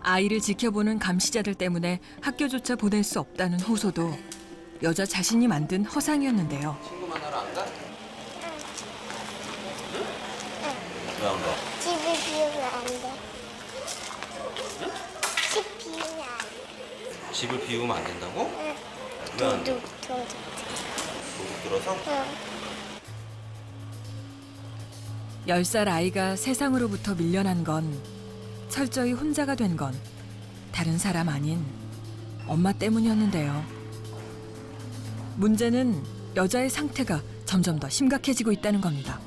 아이를 지켜보는 감시자들 때문에 학교조차 보낼 수 없다는 호소도 여자 자신이 만든 허상이었는데요. 친구만 하러 안 가? 왜 안 가? 집을 비우면 안 돼. 집 비우면 안 돼. 집을 비우면 안 된다고? 응. 왜 안 돼? 도둑. 도둑 들어서? 응. 10살 아이가 세상으로부터 밀려난 건 철저히 혼자가 된 건 다른 사람 아닌 엄마 때문이었는데요. 문제는 여자의 상태가 점점 더 심각해지고 있다는 겁니다.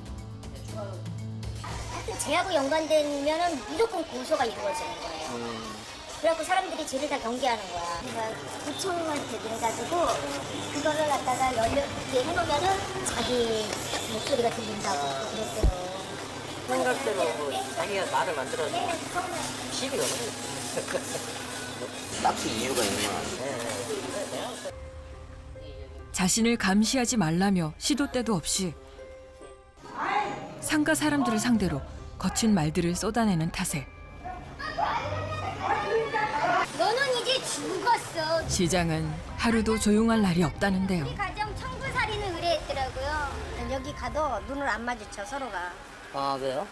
쟤하고 연관되면은 무조건 고소가 이루어지는 거예요. 그래갖고 사람들이 쟤를 다 경계하는 거야. 그러니까 구청한테 내가지고 그거를 갖다가 해놓으면은 자기 목소리가 들린다고 그랬대요. 생각대로 뭐 자기가 말을 만들어서 시비 거는 딱히 이유가 있는 건 아니야. 자신을 감시하지 말라며 시도 때도 없이 상가 사람들을 상대로 거친 말들을 쏟아내는 탓에 너는 이제 죽었어. 시장은 하루도 조용할 날이 없다는데요. 우리 가정 청부살인을 의뢰했더라고요. 여기 가도 눈을 안 마주쳐 서로가. 아 왜요?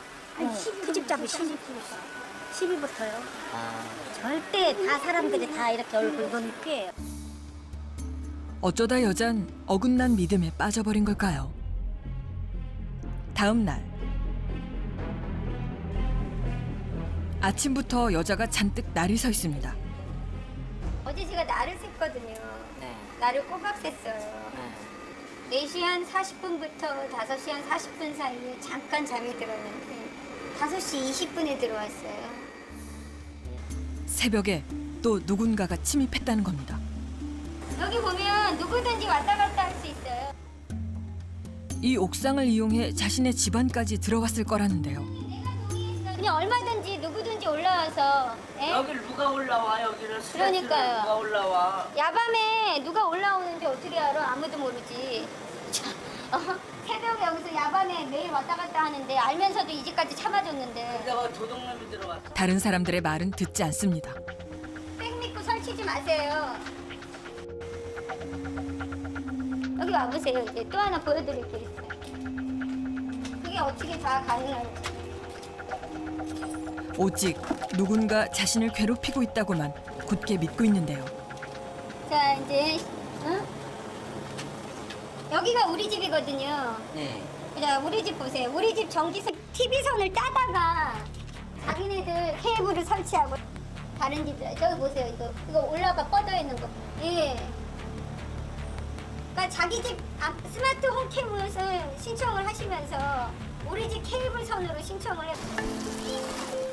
트집 잡이 시비부터요. 아 절대 다 사람들이 다 이렇게 얼굴 눈이 피해요. 어쩌다 여잔 어긋난 믿음에 빠져버린 걸까요? 다음 날 아침부터 여자가 잔뜩 날이 서 있습니다. 어제 제가 날을 샜거든요. 네. 날을 꼬박 샜어요. 네. 4시 한 40분부터 5시 한 40분 사이에 잠깐 잠이 들었는데 5시 20분에 들어왔어요. 새벽에 또 누군가가 침입했다는 겁니다. 여기 보면 누구든지 왔다 갔다 할 수 있어요. 이 옥상을 이용해 자신의 집안까지 들어왔을 거라는데요. 그냥 얼마든지 누구든지 올라와서 예? 여기를 누가 올라와 여기를 그러니까요. 누가 올라와? 야밤에 누가 올라오는지 어떻게 알아? 아무도 모르지. 새벽에 여기서 야밤에 매일 왔다 갔다 하는데 알면서도 이 집까지 참아줬는데 내가 도둑놈이 들어왔어. 다른 사람들의 말은 듣지 않습니다. 백 믿고 설치지 마세요. 여기 와보세요. 이제 또 하나 보여드릴 게 있어요. 그게 어떻게 다 가능할지. 오직 누군가 자신을 괴롭히고 있다고만 굳게 믿고 있는데요. 자 이제 여기가 우리 집이거든요. 네. 자 우리 집 보세요. 우리 집 전기세 TV선을 따다가 자기네들 케이블을 설치하고 다른 집들 저기 보세요. 이거 올라가 뻗어 있는 거. 예. 그러니까 자기 집 스마트 홈캠을 신청을 하시면서 우리 집 케이블 선으로 신청을 했어요.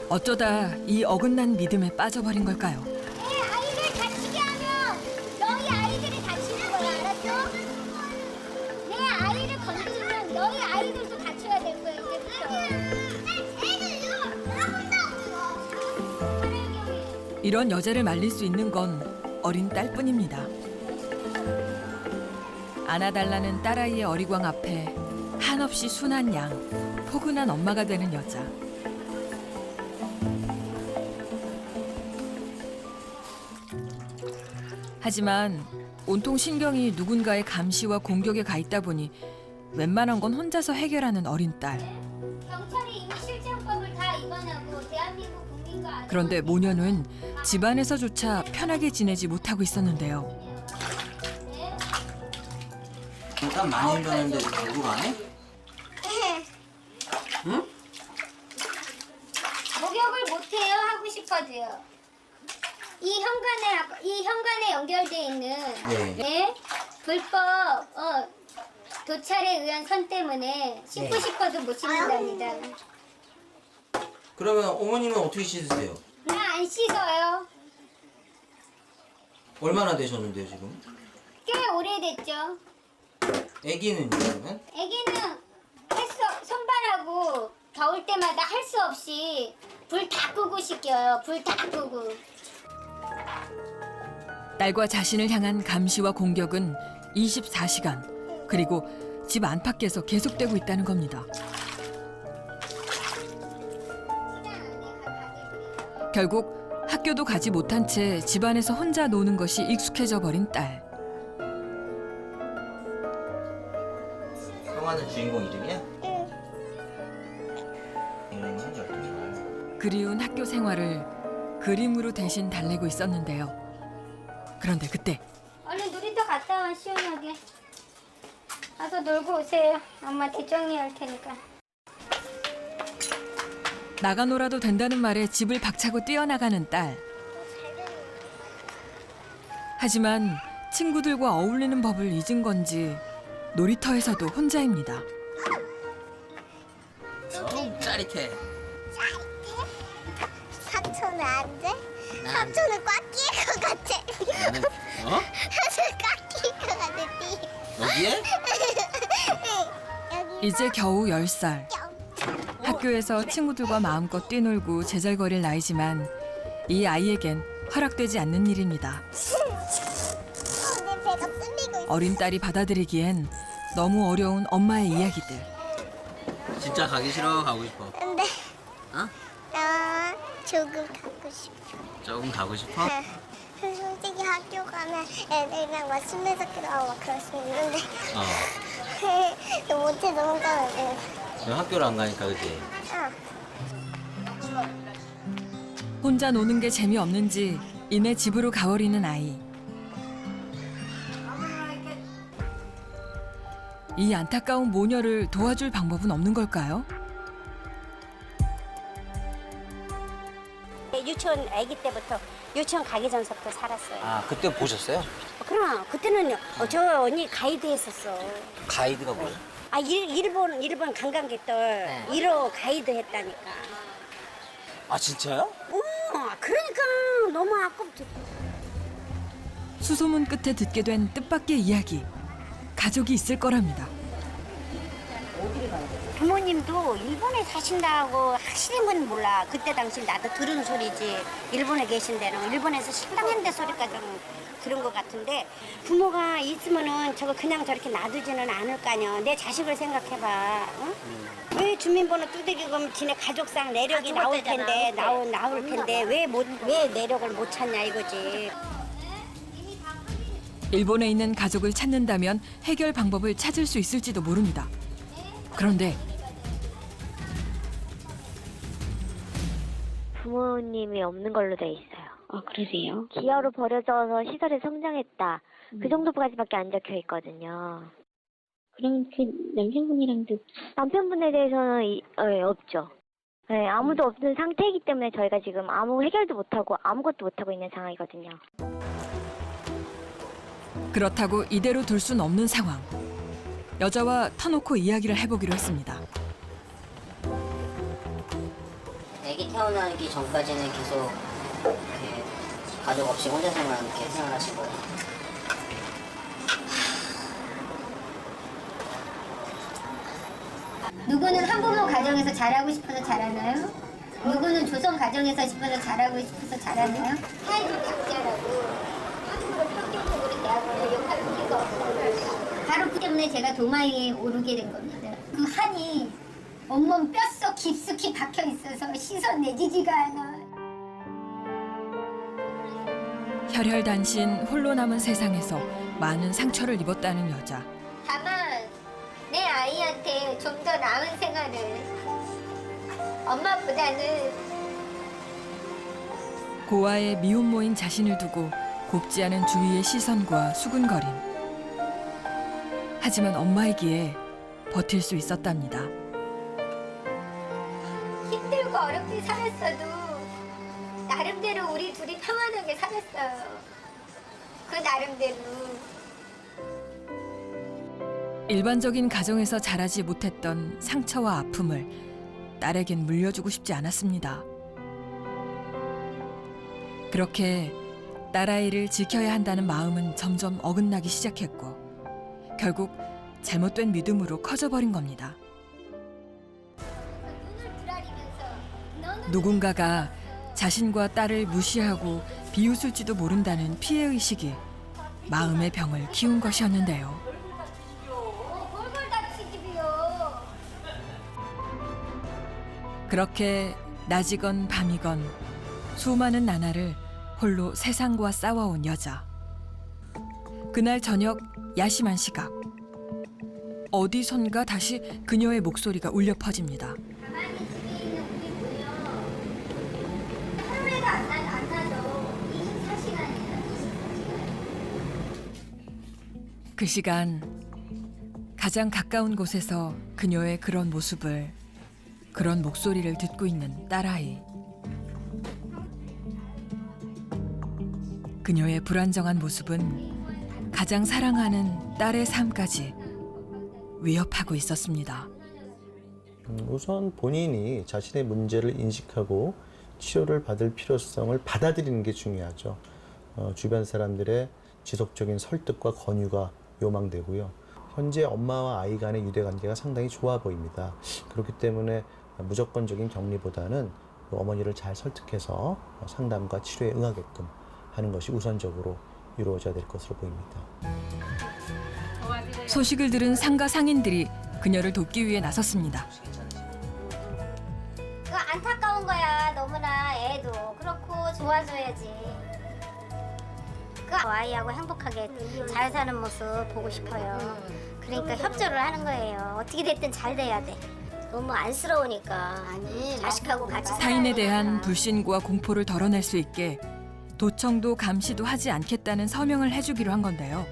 어쩌다 이 어긋난 믿음에 빠져버린 걸까요? 내 아이를 다치게 하면 너희 아이들이 다치는 거야, 알았어? 내 아이를 건드리면 너희 아이들도 다쳐야 될 거야, 이제부터. 이런 여자를 말릴 수 있는 건 어린 딸뿐입니다. 안아달라는 딸아이의 어리광 앞에 한없이 순한 양, 포근한 엄마가 되는 여자. 하지만 온통 신경이 누군가의 감시와 공격에 가 있다 보니 웬만한 건 혼자서 해결하는 어린 딸. 경찰이 이미 실정법을 다 입안하고 대한민국 국민과 그런데 모녀는 집안에서조차 편하게 지내지 못하고 있었는데요. 땀 많이 흘렸는데 누구 안 해? 응? 목욕을 못해요 하고 싶어도요. 이 현관에 연결돼 있는 네. 네? 불법 도찰에 의한 선 때문에 씻고 싶어도 못 씻는답니다. 그러면 어머님은 어떻게 씻으세요? 나 안 씻어요. 얼마나 되셨는데요 지금? 꽤 오래됐죠. 아기는 그러면? 아기는 손발하고 더울 때마다 할 수 없이 불 다 끄고 씻겨요. 불 다 끄고. 딸과 자신을 향한 감시와 공격은 24시간 그리고 집 안팎에서 계속되고 있다는 겁니다. 결국 학교도 가지 못한 채 집안에서 혼자 노는 것이 익숙해져 버린 딸. 형아는 주인공 이름이야? 응. 이름은 열두. 그리운 학교 생활을 그림으로 대신 달래고 있었는데요. 그런데 그때 얼른 놀이터 갔다 와 시원하게. 가서 놀고 오세요. 엄마 뒷정리할 테니까. 나가 놀아도 된다는 말에 집을 박차고 뛰어나가는 딸. 하지만 친구들과 어울리는 법을 잊은 건지 놀이터에서도 혼자입니다. 짜릿해. 삼촌은 안 돼? 삼촌은 꽉 끼일 것 같아. 나는 어? 꽉 끼일 것 같은데. 여기에? 여기 이제 겨우 10살. 학교에서 친구들과 마음껏 뛰놀고 제잘거릴 나이지만 이 아이에겐 허락되지 않는 일입니다. 내 배가 쓸리고 있어. 어린 딸이 받아들이기엔 너무 어려운 엄마의 이야기들. 진짜 가기 싫어? 가고 싶어? 근데 어? 나 조금 가고 싶어. 조금 가고 싶어? 솔직히 학교 가면 애들이랑 막 술 마시기도 하고 막 그럴 수 있는데 어. 못해도 혼자 가면 너 학교를 안 가니까 그지? 혼자 노는 게 재미없는지 이내 집으로 가버리는 아이. 이 안타까운 모녀를 도와줄 방법은 없는 걸까요? 유치원 아기 때부터 유치원 가기 전부터 살았어요. 아 그때 보셨어요? 그럼 그때는 저 언니 가이드 했었어. 가이드가 뭐예요? 아 일본 관광객들 1호 가이드 했다니까. 아 진짜요? 그러니까 너무 아깝지. 수소문 끝에 듣게 된 뜻밖의 이야기. 가족이 있을 거랍니다. 부모님도 일본에 사신다고 하시는 건 몰라. 그때 당시 나도 들은 소리지. 일본에 계신 데는 일본에서 식당한데 소리까지 들은 것 같은데 부모가 있으면은 저거 그냥 저렇게 놔두지는 않을 거 아니야. 내 자식을 생각해봐. 응? 왜 주민번호 두들기고 그러면 지네 가족상 내력이 나올 텐데 나올 텐데 왜 내력을 못 찾냐 이거지. 일본에 있는 가족을 찾는다면 해결 방법을 찾을 수 있을지도 모릅니다. 그런데 부모님이 없는 걸로 돼 있어요. 아, 그러세요? 기아로 버려져서 시설에 성장했다. 그 정도까지밖에 안 적혀 있거든요. 그럼 그 남편분이랑도 남편분에 대해서는 없죠. 네, 아무도 없는 상태이기 때문에 저희가 지금 아무 해결도 못하고 아무것도 못하고 있는 상황이거든요. 그렇다고 이대로 둘 순 없는 상황. 여자와 터놓고 이야기를 해보기로 했습니다. 애기 태어나기 전까지는 계속 이렇게 가족 없이 혼자서만 이렇게 생활하시고 누구는 한부모 가정에서 자라고 싶어서 자라나요? 누구는 조선 가정에서 싶어서 자라고 싶어서 자라나요? 타입은 각자라고 함부로 평균적으로 대하거나 욕할 필요가 없어요. 바로 그 때문에 제가 도마에 오르게 된 겁니다. 그 한이 온몸 뼛속 깊숙이 박혀 있어서 시선 내지지가 않아. 혈혈단신 홀로 남은 세상에서 많은 상처를 입었다는 여자. 다만 내 아이한테 좀 더 나은 생활을 엄마보다는 고아의 미혼모인 자신을 두고 곱지 않은 주위의 시선과 수군거림. 하지만 엄마이기에 버틸 수 있었답니다. 힘들고 어렵게 살았어도 나름대로 우리 둘이 평안하게 살았어요. 그 나름대로. 일반적인 가정에서 자라지 못했던 상처와 아픔을 딸에겐 물려주고 싶지 않았습니다. 그렇게 딸아이를 지켜야 한다는 마음은 점점 어긋나기 시작했고 결국 잘못된 믿음으로 커져버린 겁니다. 누군가가 자신과 딸을 무시하고 비웃을지도 모른다는 피해의식이 마음의 병을 키운 것이었는데요. 뭘걸 다치집이요. 그렇게 낮이건 밤이건 수많은 나날을 홀로 세상과 싸워온 여자. 그날 저녁 야심한 시각. 어디선가 다시 그녀의 목소리가 울려 퍼집니다. 하루에도 안 나죠. 24시간이에요. 그 시간 가장 가까운 곳에서 그녀의 그런 모습을, 그런 목소리를 듣고 있는 딸아이. 그녀의 불안정한 모습은 가장 사랑하는 딸의 삶까지 위협하고 있었습니다. 우선 본인이 자신의 문제를 인식하고 치료를 받을 필요성을 받아들이는 게 중요하죠. 주변 사람들의 지속적인 설득과 권유가 요망되고요. 현재 엄마와 아이 간의 유대관계가 상당히 좋아 보입니다. 그렇기 때문에 무조건적인 격리보다는 어머니를 잘 설득해서 상담과 치료에 응하게끔 하는 것이 우선적으로 이루어져야 될 것으로 보입니다. 소식을 들은 상가 상인들이 그녀를 돕기 위해 나섰습니다. 그거 안타까운 거야. 너무나 애도 그렇고 도와줘야지. 그 아이하고 행복하게 잘 사는 모습 보고 싶어요. 그러니까 협조를 하는 거예요. 어떻게 됐든 잘 돼야 돼. 너무 안쓰러우니까. 자식하고 같이 타인에 살아야 대한 되니까. 불신과 공포를 덜어낼 수 있게 도청도 감시도 하지 않겠다는 서명을 해주기로 한 건데요.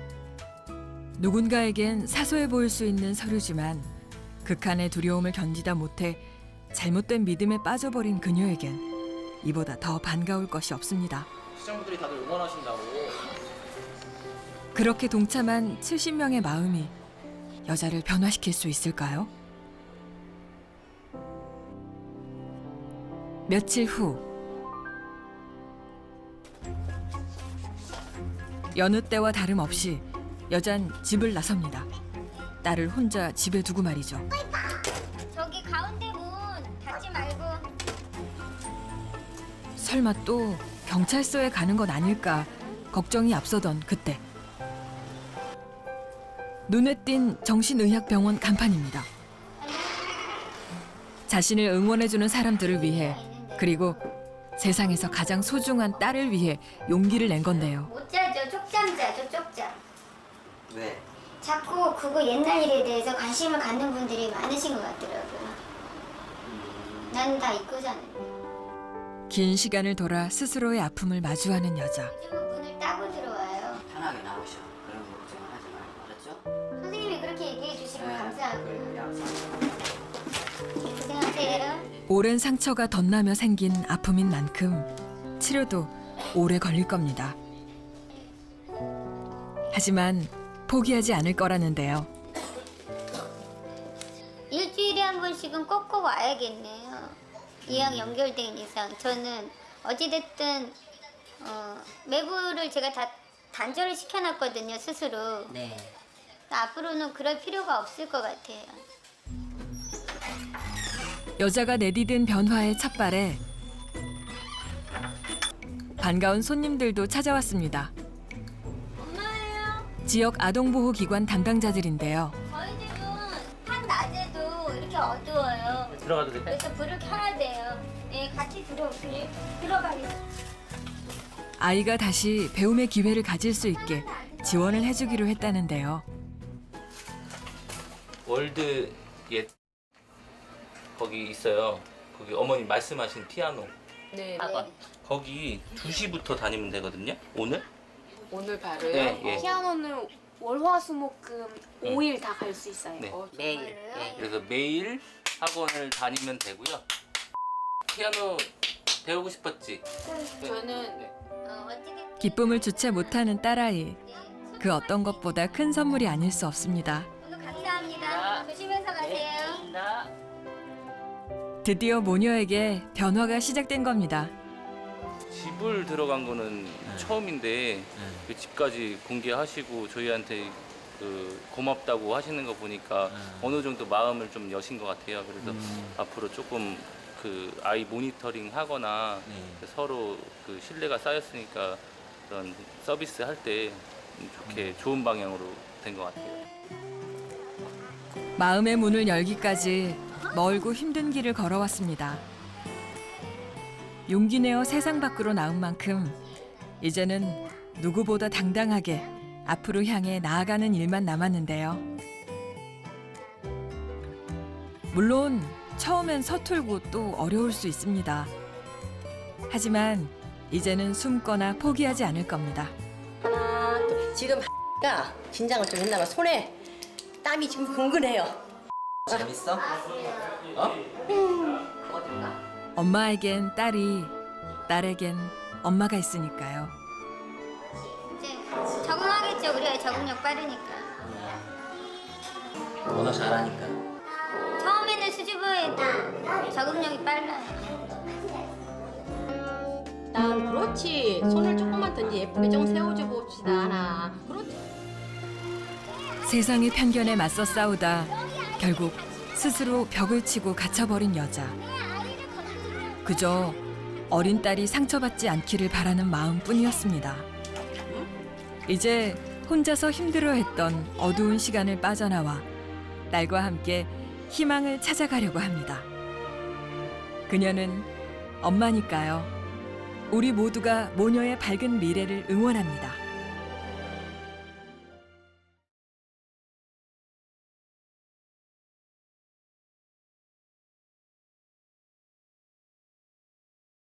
누군가에겐 사소해 보일 수 있는 서류지만 극한의 두려움을 견디다 못해 잘못된 믿음에 빠져버린 그녀에겐 이보다 더 반가울 것이 없습니다. 시청자분들이 다들 응원하신다고. 그렇게 동참한 70명의 마음이 여자를 변화시킬 수 있을까요? 며칠 후 여느 때와 다름없이 여잔 집을 나섭니다. 딸을 혼자 집에 두고 말이죠. 저기 가운데 문 닫지 말고. 설마 또 경찰서에 가는 건 아닐까 걱정이 앞서던 그때 눈에 띈 정신의학병원 간판입니다. 자신을 응원해주는 사람들을 위해, 그리고 세상에서 가장 소중한 딸을 위해 용기를 낸 건데요. 못 자죠. 쪽잠 자죠. 쪽잠. 네. 자꾸 그거 옛날 일에 대해서 관심을 갖는 분들이 많으신 것 같더라고요. 난 다 잊고 사는데. 긴 시간을 돌아 스스로의 아픔을 마주하는 여자. 요즘은 문을 따고 들어와요. 편하게 나오셔. 그런 걱정하지 말고 알았죠? 선생님이 그렇게 얘기해 주시면 그래, 감사하고요. 양성. 고생하세요. 오랜 상처가 덧나며 생긴 아픔인 만큼 치료도 오래 걸릴 겁니다. 하지만 포기하지 않을 거라는데요. 일주일에 한 번씩은 꼭꼭 와야겠네요. 이왕 연결된 이상 저는 어찌됐든 매부를 제가 다 단절을 시켜놨거든요, 스스로. 네. 앞으로는 그럴 필요가 없을 것 같아요. 여자가 내디딘 변화의 첫발에 반가운 손님들도 찾아왔습니다. 엄마예요. 지역 아동보호기관 담당자들인데요. 저희 집은 한낮에도 이렇게 어두워요. 들어가도 될까요? 그래서 불을 켜야 돼요. 네, 같이 들어가겠습니다. 아이가 다시 배움의 기회를 가질 수 있게 지원을 해주기로 했다는데요. 월드 옛 거기 있어요. 거기 어머님 말씀하신 피아노. 네. 학원. 거기 2시부터 다니면 되거든요. 오늘? 오늘 바로요? 네, 예. 피아노는 월화수목금 5일 다 갈 수 있어요. 네. 매일. 네. 그래서 매일 학원을 다니면 되고요. 피아노 배우고 싶었지? 저는 네. 어찌됐든 기쁨을 주체 못하는 딸아이. 그 어떤 것보다 큰 선물이 아닐 수 없습니다. 오늘 감사합니다. 조심해서 가세요. 드디어 모녀에게 변화가 시작된 겁니다. 집을 들어간 거는 처음인데 그 집까지 공개하시고 저희한테 그 고맙다고 하시는 거 보니까 어느 정도 마음을 좀 여신 것 같아요. 그래서 앞으로 조금 그 아이 모니터링 하거나 서로 그 신뢰가 쌓였으니까 그런 서비스 할 때 좋게 좋은 방향으로 된 것 같아요. 마음의 문을 열기까지 멀고 힘든 길을 걸어왔습니다. 용기 내어 세상 밖으로 나온 만큼 이제는 누구보다 당당하게 앞으로 향해 나아가는 일만 남았는데요. 물론 처음엔 서툴고 또 어려울 수 있습니다. 하지만 이제는 숨거나 포기하지 않을 겁니다. 하나, 둘. 지금 가 긴장을 좀 했나 봐. 손에 땀이 지금 근근해요. 재밌어? 어? 엄마에겐 딸이, 딸에겐 엄마가 있으니까요. 이제 적응하겠죠. 우리 아이 적응력 빠르니까. 언어 잘하니까. 처음에는 수줍어해도 적응력이 빨라요. 난 그렇지. 손을 조금만 던지 예쁘게 좀 세워줘 봅시다. 하나. 그렇지. 세상의 편견에 맞서 싸우다 결국 스스로 벽을 치고 갇혀버린 여자. 그저 어린 딸이 상처받지 않기를 바라는 마음뿐이었습니다. 이제 혼자서 힘들어했던 어두운 시간을 빠져나와 딸과 함께 희망을 찾아가려고 합니다. 그녀는 엄마니까요. 우리 모두가 모녀의 밝은 미래를 응원합니다.